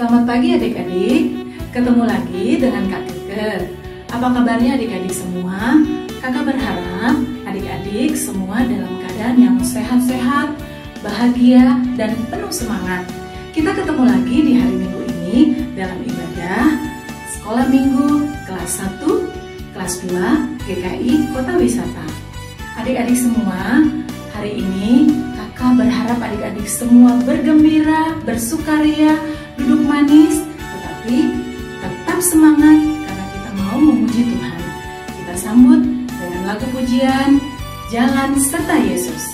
Selamat pagi adik-adik, ketemu lagi dengan Kak Keke. Apa kabarnya adik-adik semua? Kakak berharap adik-adik semua dalam keadaan yang sehat-sehat, bahagia, dan penuh semangat. Kita ketemu lagi di hari Minggu ini dalam ibadah Sekolah Minggu kelas 1, kelas 2, GKI Kota Wisata. Adik-adik semua, hari ini Kakak berharap adik-adik semua bergembira, bersukaria, duduk manis, tetapi tetap semangat karena kita mau memuji Tuhan. Kita sambut dengan lagu pujian Jalan Serta Yesus.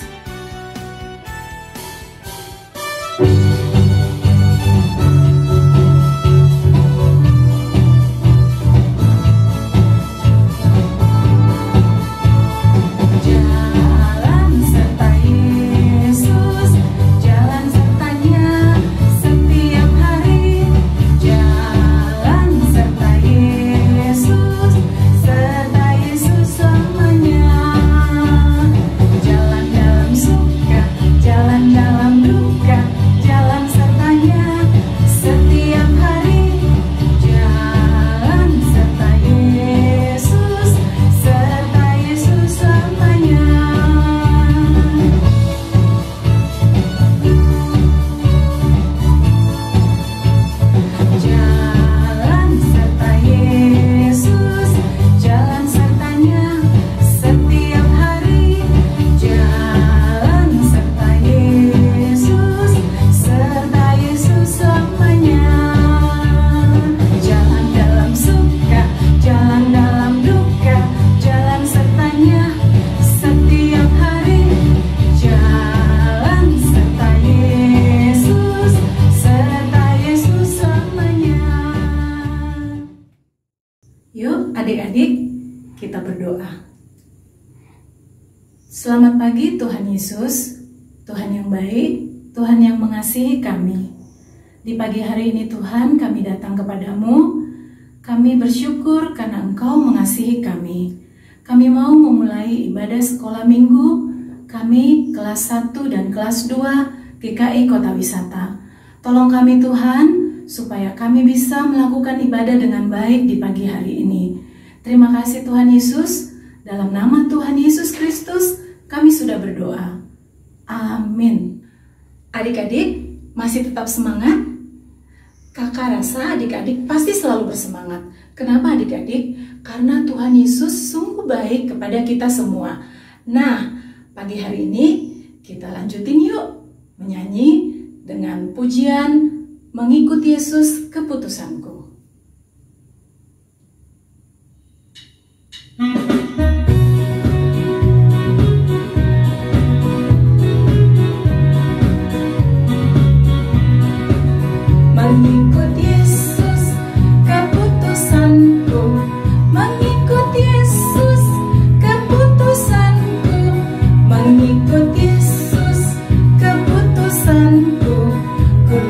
Yuk adik-adik, kita berdoa. Selamat pagi Tuhan Yesus, Tuhan yang baik, Tuhan yang mengasihi kami. Di pagi hari ini Tuhan, kami datang kepadamu. Kami bersyukur karena Engkau mengasihi kami. Kami mau memulai ibadah sekolah minggu kami kelas 1 dan kelas 2 GKI Kota Wisata. Tolong kami Tuhan, supaya kami bisa melakukan ibadah dengan baik di pagi hari ini. Terima kasih Tuhan Yesus, dalam nama Tuhan Yesus Kristus kami sudah berdoa. Amin. Adik-adik masih tetap semangat? Kakak rasa adik-adik pasti selalu bersemangat. Kenapa adik-adik? Karena Tuhan Yesus sungguh baik kepada kita semua. Nah, pagi hari ini kita lanjutin yuk menyanyi dengan pujian Mengikut Yesus Keputusanku. Mengikut Yesus keputusanku, mengikut Yesus keputusanku, mengikut Yesus keputusanku. Ku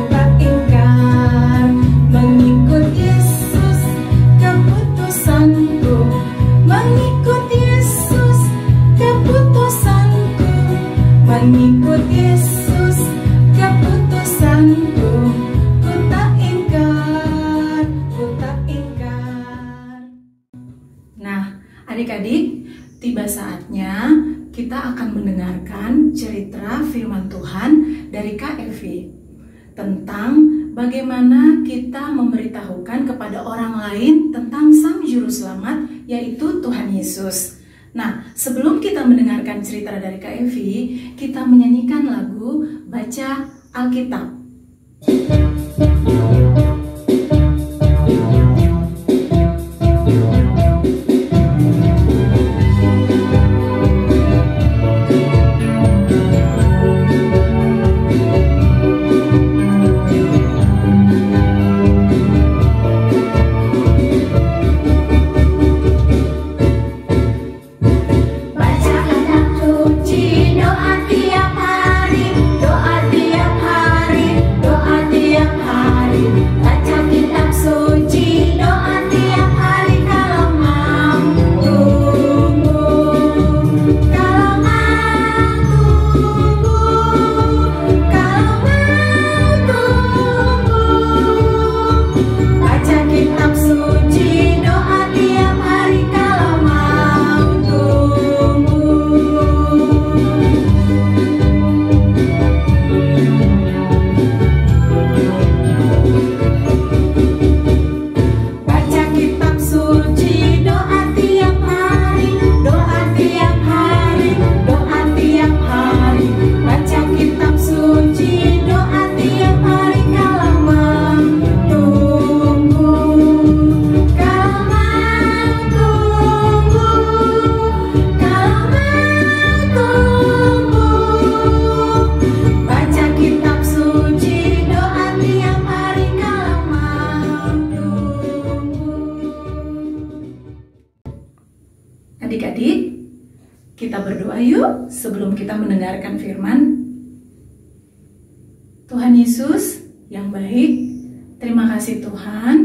tak ingkar, mengikut Yesus keputusanku, mengikut Yesus keputusanku, mengikut Yesus keputusanku. Ku tak ingkar, Nah, adik-adik, tiba saatnya kita akan mendengarkan cerita firman Tuhan dari Kak Evi tentang bagaimana kita memberitahukan kepada orang lain tentang Sang Juru Selamat, yaitu Tuhan Yesus. Nah, sebelum kita mendengarkan cerita dari Kak Evi, kita menyanyikan lagu Baca Alkitab. Doa tiap hari Kita berdoa yuk sebelum kita mendengarkan firman. Tuhan Yesus yang baik, terima kasih Tuhan.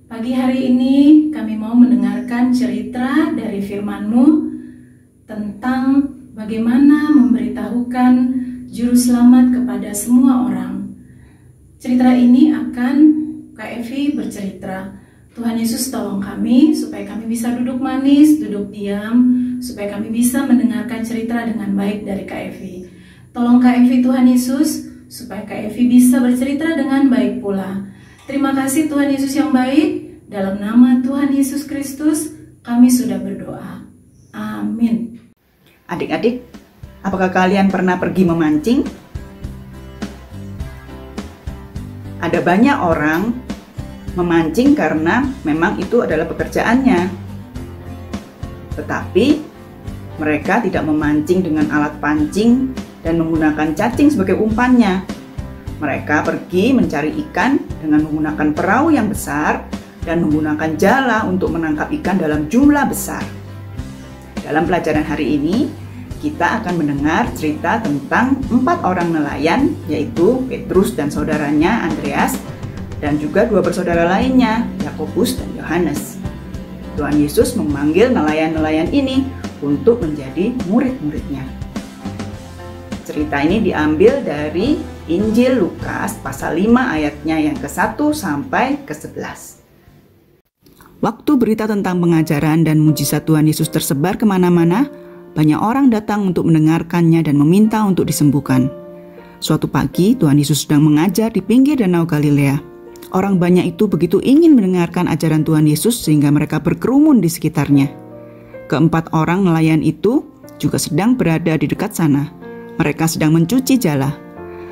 Pagi hari ini kami mau mendengarkan cerita dari firman-Mu tentang bagaimana memberitahukan juru selamat kepada semua orang. Cerita ini akan Kak Evi bercerita. Tuhan Yesus tolong kami supaya kami bisa duduk manis, duduk diam, supaya kami bisa mendengarkan cerita dengan baik dari Kak Evi. Tolong Kak Evi Tuhan Yesus, supaya Kak Evi bisa bercerita dengan baik pula. Terima kasih Tuhan Yesus yang baik, dalam nama Tuhan Yesus Kristus kami sudah berdoa. Amin. Adik-adik, apakah kalian pernah pergi memancing? Ada banyak orang memancing karena memang itu adalah pekerjaannya. Tetapi mereka tidak memancing dengan alat pancing dan menggunakan cacing sebagai umpannya. Mereka pergi mencari ikan dengan menggunakan perahu yang besar dan menggunakan jala untuk menangkap ikan dalam jumlah besar. Dalam pelajaran hari ini, kita akan mendengar cerita tentang 4 orang nelayan, yaitu Petrus dan saudaranya Andreas, dan juga 2 bersaudara lainnya, Yakobus dan Yohanes. Tuhan Yesus memanggil nelayan-nelayan ini untuk menjadi murid-muridnya. Cerita ini diambil dari Injil Lukas pasal 5 ayatnya yang ke-1 sampai ke-11. Waktu berita tentang pengajaran dan mujizat Tuhan Yesus tersebar kemana-mana, banyak orang datang untuk mendengarkannya dan meminta untuk disembuhkan. Suatu pagi, Tuhan Yesus sedang mengajar di pinggir Danau Galilea. Orang banyak itu begitu ingin mendengarkan ajaran Tuhan Yesus sehingga mereka berkerumun di sekitarnya. Keempat orang nelayan itu juga sedang berada di dekat sana. Mereka sedang mencuci jala.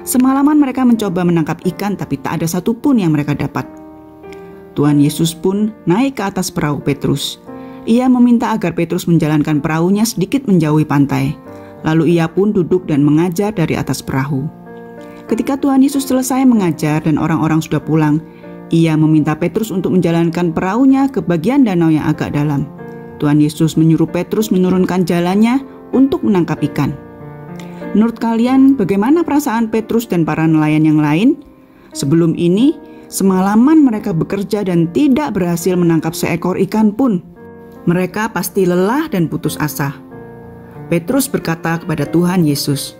Semalaman mereka mencoba menangkap ikan tapi tak ada satupun yang mereka dapat. Tuhan Yesus pun naik ke atas perahu Petrus. Ia meminta agar Petrus menjalankan perahunya sedikit menjauhi pantai. Lalu ia pun duduk dan mengajar dari atas perahu. Ketika Tuhan Yesus selesai mengajar dan orang-orang sudah pulang, ia meminta Petrus untuk menjalankan perahunya ke bagian danau yang agak dalam. Tuhan Yesus menyuruh Petrus menurunkan jalannya untuk menangkap ikan. Menurut kalian, bagaimana perasaan Petrus dan para nelayan yang lain? Sebelum ini, semalaman mereka bekerja dan tidak berhasil menangkap seekor ikan pun. Mereka pasti lelah dan putus asa. Petrus berkata kepada Tuhan Yesus,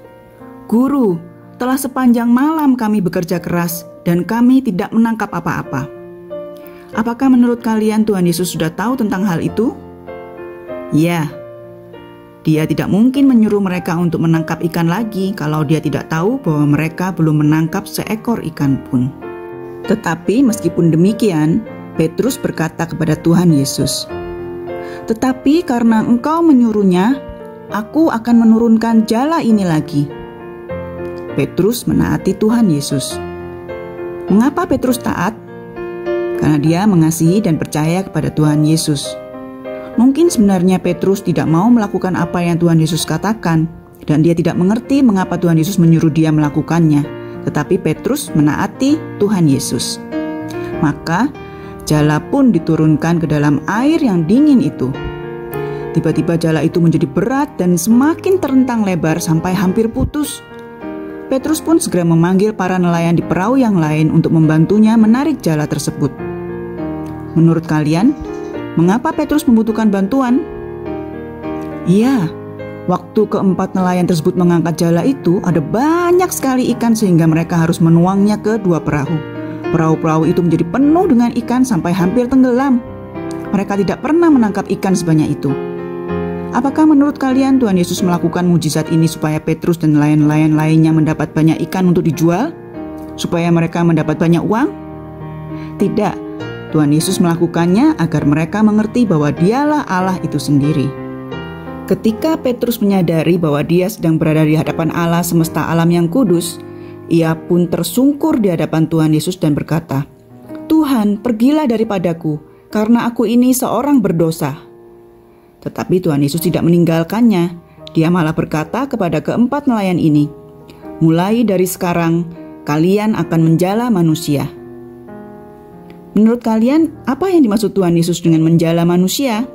"Guru, telah sepanjang malam kami bekerja keras dan kami tidak menangkap apa-apa." Apakah menurut kalian Tuhan Yesus sudah tahu tentang hal itu? Ya, Dia tidak mungkin menyuruh mereka untuk menangkap ikan lagi kalau Dia tidak tahu bahwa mereka belum menangkap seekor ikan pun. Tetapi meskipun demikian, Petrus berkata kepada Tuhan Yesus, "Tetapi karena Engkau menyuruhnya, aku akan menurunkan jala ini lagi." Petrus menaati Tuhan Yesus. Mengapa Petrus taat? Karena dia mengasihi dan percaya kepada Tuhan Yesus. Mungkin sebenarnya Petrus tidak mau melakukan apa yang Tuhan Yesus katakan, dan dia tidak mengerti mengapa Tuhan Yesus menyuruh dia melakukannya. Tetapi Petrus menaati Tuhan Yesus. Maka jala pun diturunkan ke dalam air yang dingin itu. Tiba-tiba jala itu menjadi berat dan semakin terentang lebar sampai hampir putus. Petrus pun segera memanggil para nelayan di perahu yang lain untuk membantunya menarik jala tersebut. Menurut kalian, mengapa Petrus membutuhkan bantuan? Iya, waktu keempat nelayan tersebut mengangkat jala itu, ada banyak sekali ikan sehingga mereka harus menuangnya ke 2 perahu. Perahu-perahu itu menjadi penuh dengan ikan sampai hampir tenggelam. Mereka tidak pernah menangkap ikan sebanyak itu. Apakah menurut kalian Tuhan Yesus melakukan mujizat ini supaya Petrus dan nelayan-nelayan lainnya mendapat banyak ikan untuk dijual? Supaya mereka mendapat banyak uang? Tidak, Tuhan Yesus melakukannya agar mereka mengerti bahwa Dialah Allah itu sendiri. Ketika Petrus menyadari bahwa dia sedang berada di hadapan Allah semesta alam yang kudus, ia pun tersungkur di hadapan Tuhan Yesus dan berkata, "Tuhan, pergilah daripadaku, karena aku ini seorang berdosa." Tetapi Tuhan Yesus tidak meninggalkannya. Dia malah berkata kepada keempat nelayan ini, "Mulai dari sekarang, kalian akan menjala manusia." Menurut kalian, apa yang dimaksud Tuhan Yesus dengan menjala manusia?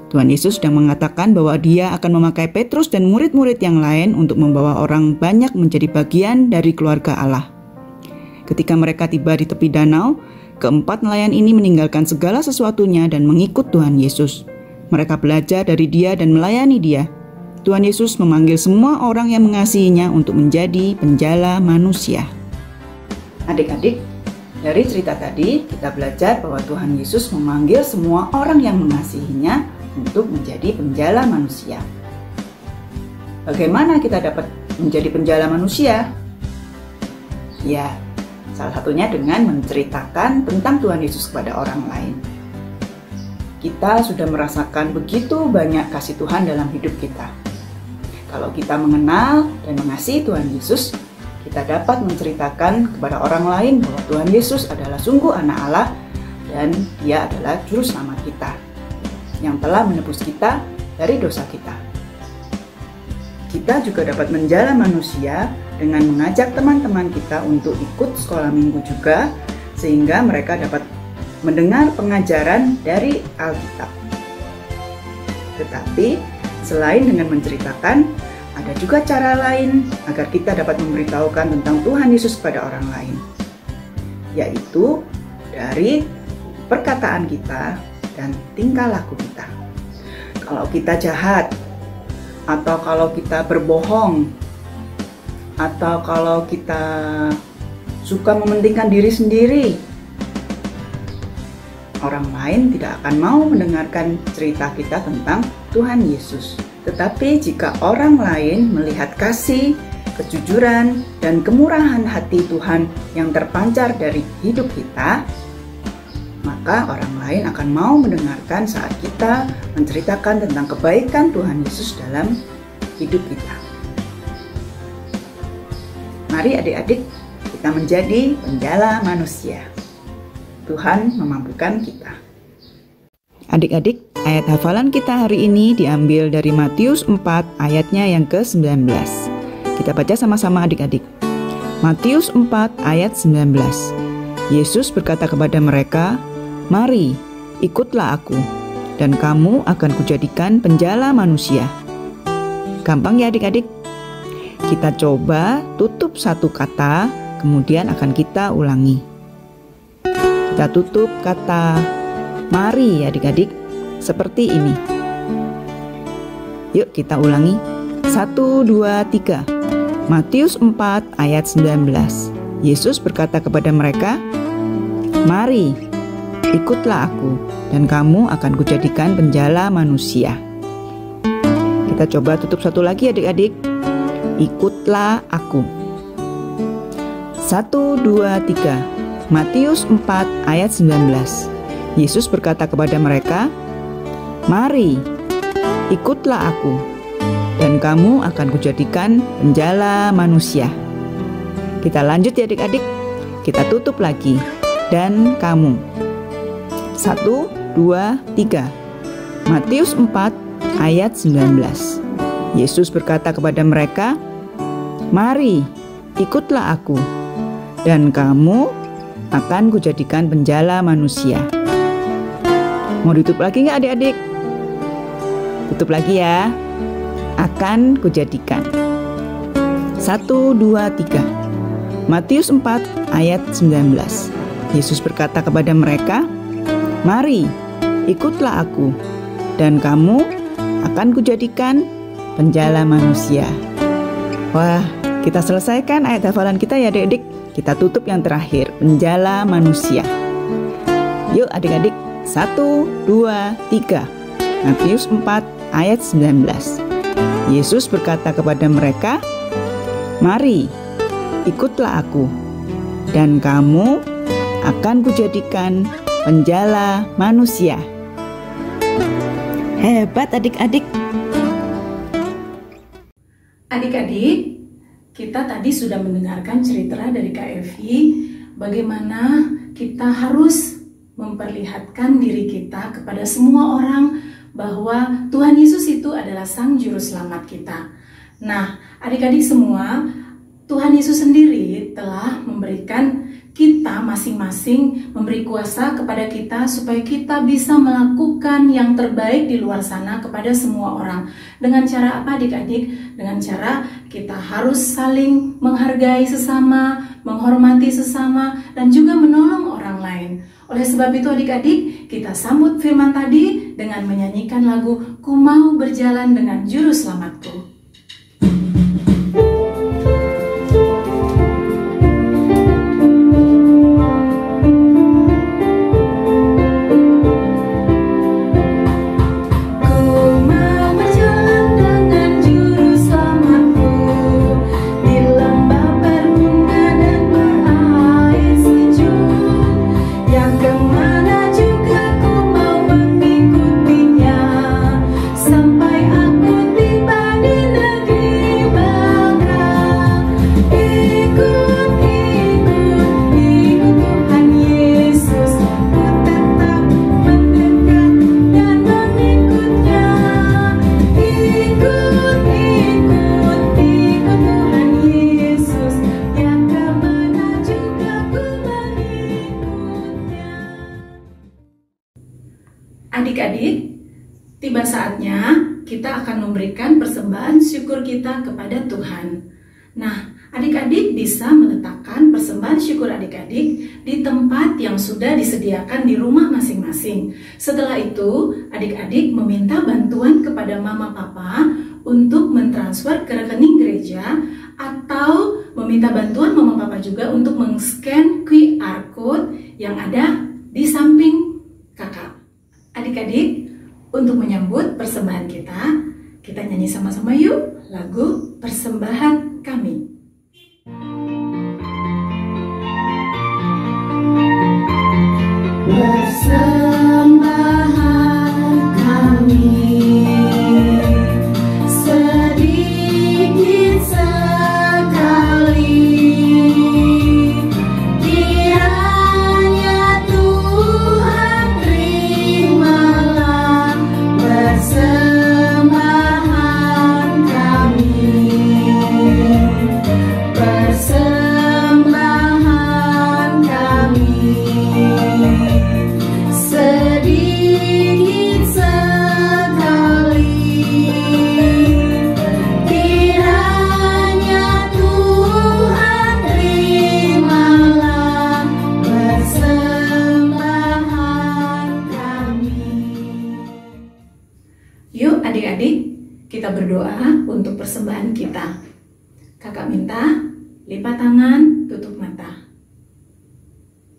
Tuhan Yesus sedang mengatakan bahwa Dia akan memakai Petrus dan murid-murid yang lain untuk membawa orang banyak menjadi bagian dari keluarga Allah. Ketika mereka tiba di tepi danau, keempat nelayan ini meninggalkan segala sesuatunya dan mengikut Tuhan Yesus. Mereka belajar dari Dia dan melayani Dia. Tuhan Yesus memanggil semua orang yang mengasihinya untuk menjadi penjala manusia. Adik-adik, dari cerita tadi kita belajar bahwa Tuhan Yesus memanggil semua orang yang mengasihinya untuk menjadi penjala manusia. Bagaimana kita dapat menjadi penjala manusia? Ya, salah satunya dengan menceritakan tentang Tuhan Yesus kepada orang lain. Kita sudah merasakan begitu banyak kasih Tuhan dalam hidup kita. Kalau kita mengenal dan mengasihi Tuhan Yesus, kita dapat menceritakan kepada orang lain bahwa Tuhan Yesus adalah sungguh anak Allah dan Dia adalah juru selamat kita yang telah menebus kita dari dosa kita. Kita juga dapat menjala manusia dengan mengajak teman-teman kita untuk ikut sekolah minggu juga, sehingga mereka dapat mendengar pengajaran dari Alkitab. Tetapi selain dengan menceritakan, ada juga cara lain agar kita dapat memberitahukan tentang Tuhan Yesus kepada orang lain, yaitu dari perkataan kita dan tingkah laku kita. Kalau kita jahat, atau kalau kita berbohong, atau kalau kita suka mementingkan diri sendiri, orang lain tidak akan mau mendengarkan cerita kita tentang Tuhan Yesus. Tetapi jika orang lain melihat kasih, kejujuran, dan kemurahan hati Tuhan yang terpancar dari hidup kita, maka orang lain akan mau mendengarkan saat kita menceritakan tentang kebaikan Tuhan Yesus dalam hidup kita. Mari adik-adik, kita menjadi penjala manusia. Tuhan memampukan kita. Adik-adik, ayat hafalan kita hari ini diambil dari Matius 4 ayatnya yang ke-19. Kita baca sama-sama adik-adik. Matius 4 ayat 19. Yesus berkata kepada mereka, "Mari, ikutlah aku, dan kamu akan kujadikan penjala manusia." Gampang ya adik-adik? Kita coba tutup satu kata, kemudian akan kita ulangi. Kita tutup kata mari adik-adik seperti ini. Yuk kita ulangi. 1, 2, 3. Matius 4 ayat 19. Yesus berkata kepada mereka, "Mari, ikutlah aku, dan kamu akan kujadikan penjala manusia." Kita coba tutup satu lagi adik-adik. Ikutlah aku. 1, 2, 3. Matius 4 ayat 19. Yesus berkata kepada mereka, "Mari, ikutlah aku, dan kamu akan kujadikan penjala manusia." Kita lanjut ya adik-adik. Kita tutup lagi. Dan kamu. 1, 2, 3. Matius 4 ayat 19. Yesus berkata kepada mereka, "Mari, ikutlah aku, dan kamu akan kujadikan penjala manusia." Mau ditutup lagi nggak adik-adik? Tutup lagi ya. Akan kujadikan. 1, 2, 3. Matius 4 ayat 19. Yesus berkata kepada mereka, "Mari, ikutlah aku, dan kamu akan kujadikan penjala manusia." Wah, kita selesaikan ayat hafalan kita ya adik-adik. Kita tutup yang terakhir, penjala manusia. Yuk adik-adik, 1, 2, 3. Matius 4 ayat 19. Yesus berkata kepada mereka, "Mari, ikutlah aku, dan kamu akan kujadikan penjala manusia." Hebat adik-adik. Adik-adik, kita tadi sudah mendengarkan cerita dari Kak Evi bagaimana kita harus memperlihatkan diri kita kepada semua orang bahwa Tuhan Yesus itu adalah Sang Juru Selamat kita. Nah, adik-adik semua, Tuhan Yesus sendiri telah memberikan kita masing-masing memberi kuasa kepada kita supaya kita bisa melakukan yang terbaik di luar sana kepada semua orang. Dengan cara apa adik-adik? Dengan cara kita harus saling menghargai sesama, menghormati sesama, dan juga menolong orang lain. Oleh sebab itu adik-adik, kita sambut firman tadi dengan menyanyikan lagu Ku Mau Berjalan Dengan Juru Selamatku. Adik-adik, tiba saatnya kita akan memberikan persembahan syukur kita kepada Tuhan. Nah, adik-adik bisa meletakkan persembahan syukur adik-adik di tempat yang sudah disediakan di rumah masing-masing. Setelah itu, adik-adik meminta bantuan kepada mama papa untuk mentransfer ke rekening gereja atau meminta bantuan mama papa juga untuk men-scan QR code yang ada di samping kakak. Adik-adik, untuk menyambut persembahan kita nyanyi sama-sama yuk lagu Persembahan Kami. Persembahan kami sedikit sekali, kiranya Tuhan terimalah persembahan kami. Persembahan kami sedikit sekali, kiranya Tuhan terimalah persembahan kami. Yuk adik-adik, kita berdoa untuk persembahan kita. Kakak minta lipat tangan, tutup mata.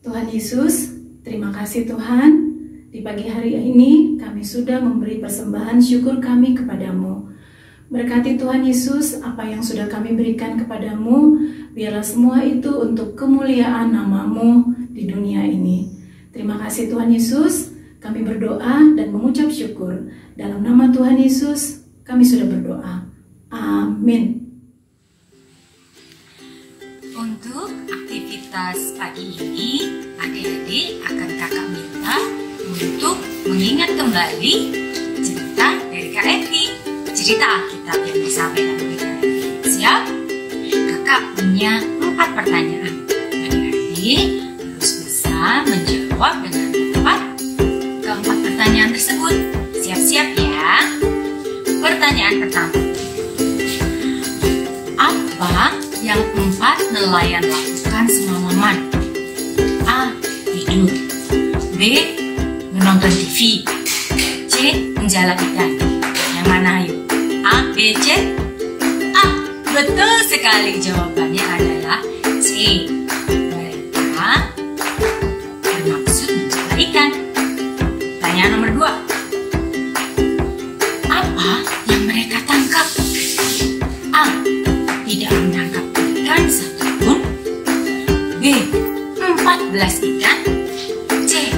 Tuhan Yesus, terima kasih Tuhan, di pagi hari ini kami sudah memberi persembahan syukur kami kepadamu. Berkati Tuhan Yesus apa yang sudah kami berikan kepadamu, biarlah semua itu untuk kemuliaan namamu di dunia ini. Terima kasih Tuhan Yesus, kami berdoa dan mengucap syukur. Dalam nama Tuhan Yesus, kami sudah berdoa. Amin. Untuk aktivitas pagi ini, adik-adik akan kakak minta untuk mengingat kembali cerita dari Kak Evi, cerita Alkitab yang disampaikan oleh Kak Evi. Siap? Kakak punya 4 pertanyaan. Adik-adik harus bisa menjawab dengan tepat ke-4 pertanyaan tersebut. Siap-siap ya. Pertanyaan pertama. Apa yang 4 nelayan lakukan semalaman? A. Tidur. B. Menonton TV. C. Menjala ikan. Yang mana ayo? A, B, C? A. Betul sekali, jawabannya adalah C. Mereka bermaksud menjala ikan. Pertanyaan nomor 2. Apa yang mereka tangkap? A. Tidak menangkap ikan satupun. B. 14 ikan. C.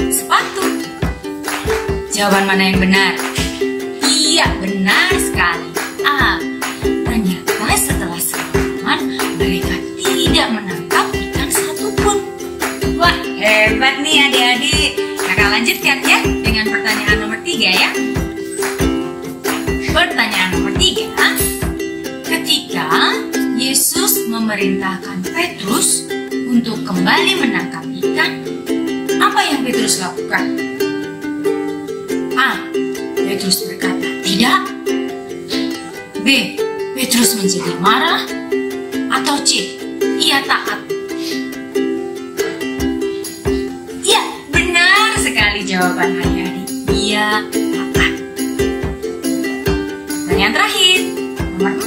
Sepatu. Jawaban mana yang benar? Iya, benar sekali. A. Ternyata setelah semalaman mereka tidak menangkap ikan satupun. Wah, hebat nih adik-adik. Kakak lanjutkan ya dengan pertanyaan nomor 3 ya. Pertanyaan nomor 3. Ketika Yesus memerintahkan Petrus untuk kembali menangkap ikan, apa yang Petrus lakukan? A. Petrus berkata tidak. B. Petrus menjadi marah. Atau C. Ia taat. Ya, benar sekali jawaban adik-adik. Ia taat. Pertanyaan terakhir, nomor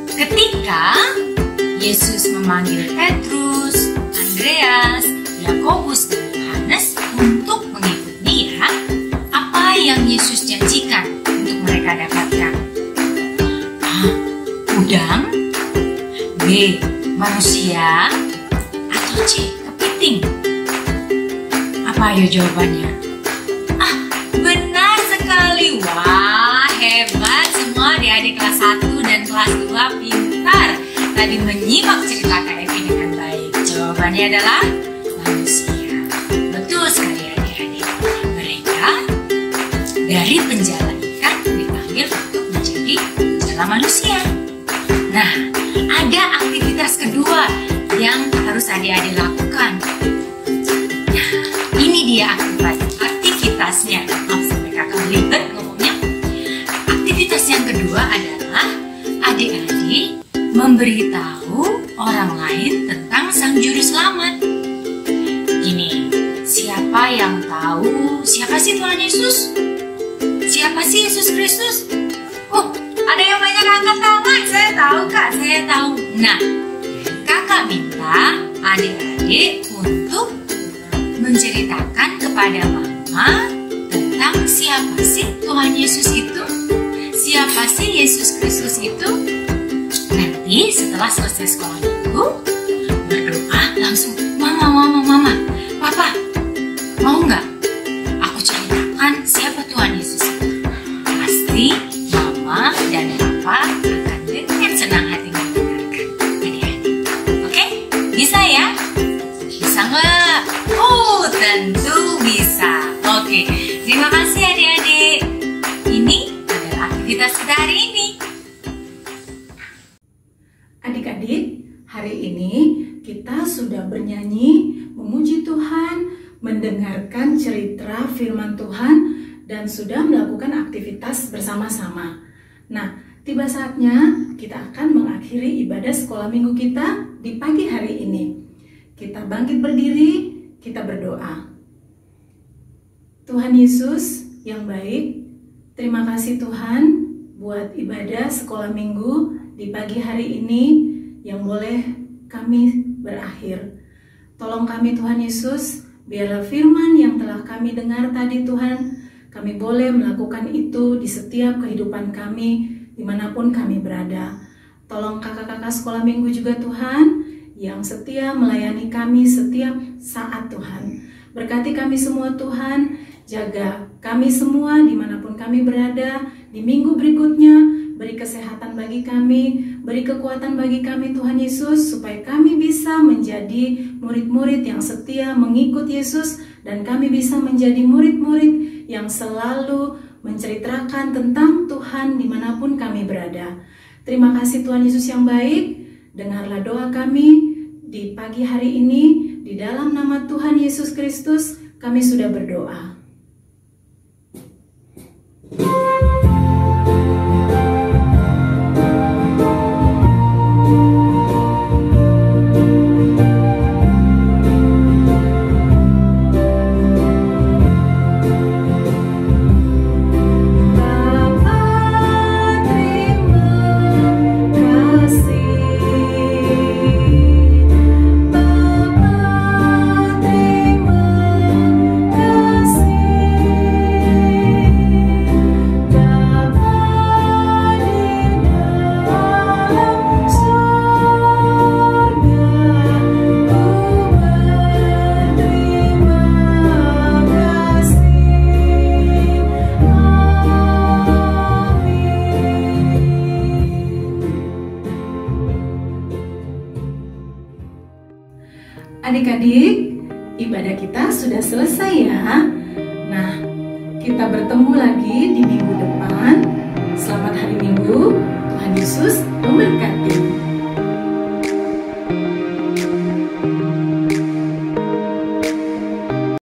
4. Ketika Yesus memanggil Petrus, Andreas, Yakobus, dan Yohanes untuk mengikut Dia, apa yang Yesus janjikan untuk mereka dapatkan? A. Udang. B. Manusia. Atau C. Kepiting. Apa ayo jawabannya? Benar sekali. Wah, hebat semua adik-adik kelas 1 dan kelas 2 pintar. Tadi menyimak cerita Kak Evi dengan baik. Jawabannya adalah manusia. Betul sekali adik-adik. Mereka dari penjala ikan dipanggil untuk menjadi penjala manusia. Nah, ada aktivitas kedua yang harus adik-adik lakukan. Nah, ini dia aktivitasnya. Sampai kakak belibet ngomongnya. Aktivitas yang kedua adalah adik-adik memberitahu orang lain tentang Sang Juru Selamat. Ini, siapa yang tahu siapa sih Tuhan Yesus? Siapa sih Yesus Kristus? Oh, ada yang banyak angkat tangan. Saya tahu Kak, saya tahu. Nah, kakak minta adik-adik untuk menceritakan kepada Mama tentang siapa sih Tuhan Yesus itu? Siapa sih Yesus Kristus itu? Nanti setelah selesai sekolah minggu, berdoa langsung, Mama, Papa, mau nggak aku ceritakan siapa Tuhan Yesus itu? Pasti Mama dan Papa akan dengan senang hati mendengarkan adik-adik. Oke? Bisa ya? Bisa nggak? Oh, tentu bisa. Oke, terima kasih adik-adik. Ini adalah aktivitas kita hari ini. Adik-adik, hari ini kita sudah bernyanyi, memuji Tuhan, mendengarkan cerita firman Tuhan, dan sudah melakukan aktivitas bersama-sama. Nah, tiba saatnya kita akan mengakhiri ibadah sekolah minggu kita di pagi hari ini. Kita bangkit berdiri, kita berdoa. Tuhan Yesus yang baik, terima kasih Tuhan buat ibadah sekolah minggu di pagi hari ini yang boleh kami berakhir. Tolong kami Tuhan Yesus, biarlah firman yang telah kami dengar tadi Tuhan, kami boleh melakukan itu di setiap kehidupan kami, dimanapun kami berada. Tolong kakak-kakak sekolah minggu juga Tuhan, yang setia melayani kami setiap saat Tuhan. Berkati kami semua Tuhan, jaga kami semua dimanapun kami berada di minggu berikutnya. Beri kesehatan bagi kami, beri kekuatan bagi kami Tuhan Yesus, supaya kami bisa menjadi murid-murid yang setia mengikut Yesus, dan kami bisa menjadi murid-murid yang selalu menceritakan tentang Tuhan dimanapun kami berada. Terima kasih Tuhan Yesus yang baik, dengarlah doa kami di pagi hari ini, di dalam nama Tuhan Yesus Kristus kami sudah berdoa. Adik-adik, ibadah kita sudah selesai ya. Nah, kita bertemu lagi di minggu depan. Selamat hari Minggu. Tuhan Yesus